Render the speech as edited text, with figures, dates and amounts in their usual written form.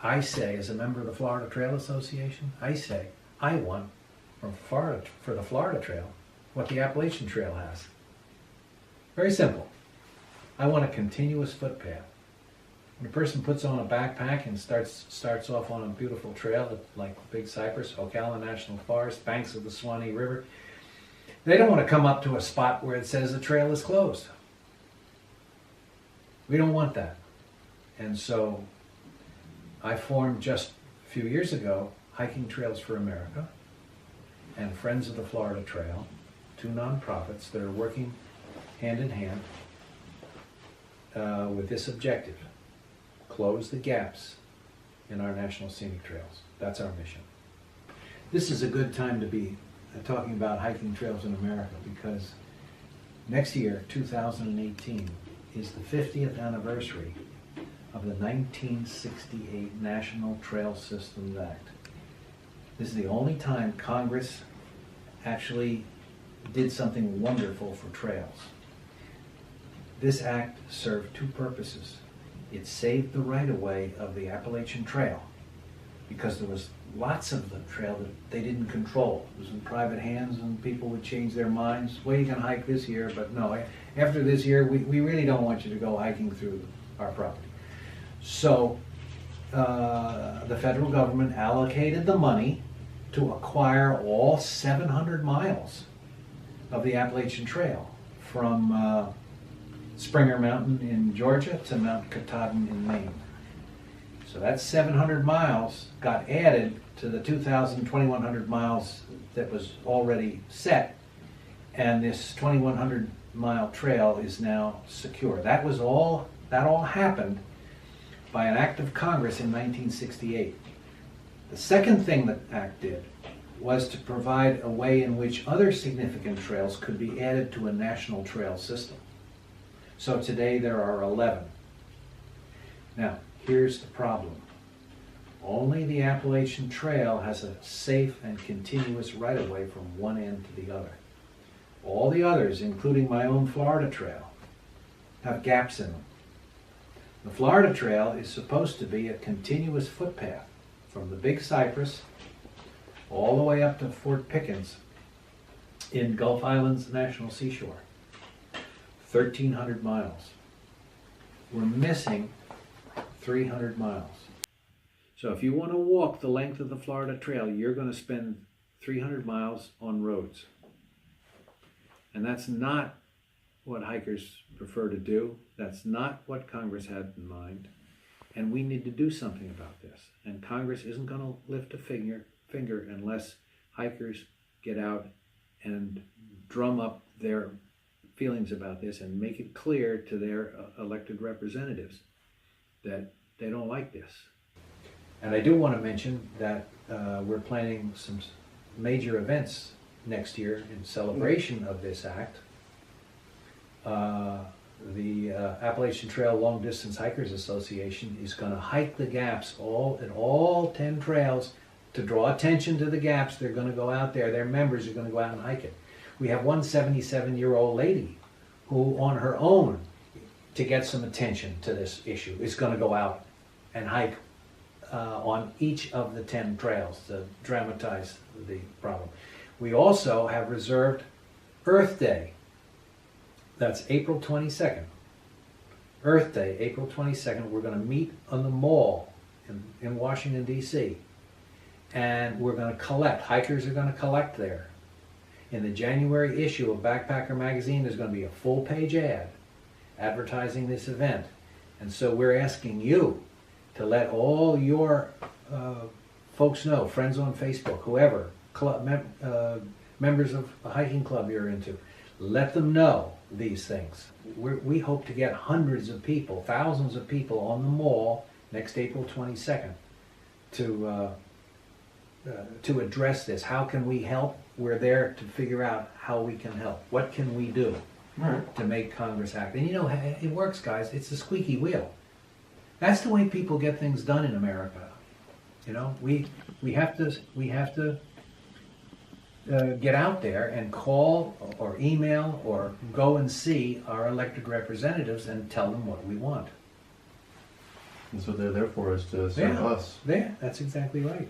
I say, as a member of the Florida Trail Association, I say, I want for the Florida Trail what the Appalachian Trail has. Very simple. I want a continuous footpath. When a person puts on a backpack and starts off on a beautiful trail like Big Cypress, Ocala National Forest, banks of the Swanee River, they don't want to come up to a spot where it says the trail is closed. We don't want that. And so I formed just a few years ago Hiking Trails for America and Friends of the Florida Trail, two nonprofits that are working hand in hand with this objective: close the gaps in our National Scenic Trails. That's our mission. This is a good time to be talking about hiking trails in America, because next year, 2018, is the 50th anniversary of the 1968 National Trail Systems Act. This is the only time Congress actually did something wonderful for trails. This act served two purposes. It saved the right-of-way of the Appalachian Trail, because there was lots of the trail that they didn't control. It was in private hands, and people would change their minds. Well, you can hike this year, but no, after this year, we really don't want you to go hiking through our property. So the federal government allocated the money to acquire all 700 miles of the Appalachian Trail from Springer Mountain in Georgia to Mount Katahdin in Maine. So that 700 miles got added to the 2,100 miles that was already set, and this 2,100 mile trail is now secure. That all happened by an act of Congress in 1968. The second thing that act did was to provide a way in which other significant trails could be added to a national trail system. So today there are 11. Now, here's the problem. Only the Appalachian Trail has a safe and continuous right-of-way from one end to the other. All the others, including my own Florida Trail, have gaps in them. The Florida Trail is supposed to be a continuous footpath from the Big Cypress all the way up to Fort Pickens in Gulf Islands National Seashore. 1,300 miles. We're missing 300 miles. So if you want to walk the length of the Florida Trail, you're going to spend 300 miles on roads. And that's not what hikers prefer to do. That's not what Congress had in mind. And we need to do something about this. And Congress isn't going to lift a finger unless hikers get out and drum up their feelings about this and make it clear to their elected representatives that they don't like this. And I do want to mention that we're planning some major events next year in celebration of this act. The Appalachian Trail Long Distance Hikers Association is going to hike the gaps at all 10 trails to draw attention to the gaps. They're going to go out there. Their members are going to go out and hike it. We have one 77-year-old lady who, on her own, to get some attention to this issue, is going to go out and hike on each of the 10 trails to dramatize the problem. We also have reserved Earth Day. That's April 22nd. Earth Day, April 22nd. We're going to meet on the Mall in Washington, D.C. And we're going to collect. Hikers are going to collect there. In the January issue of Backpacker magazine, there's going to be a full-page ad advertising this event. And so we're asking you to let all your folks know, friends on Facebook, whoever, members of a hiking club you're into, let them know these things. We hope to get hundreds of people, thousands of people on the Mall next April 22nd to address this. How can we help? We're there to figure out how we can help. What can we do to make Congress act? And you know, it works, guys. It's the squeaky wheel. That's the way people get things done in America. You know, we have to get out there and call or email or go and see our elected representatives and tell them what we want. That's what they're there for, is to serve Yeah. us. Yeah, that's exactly right.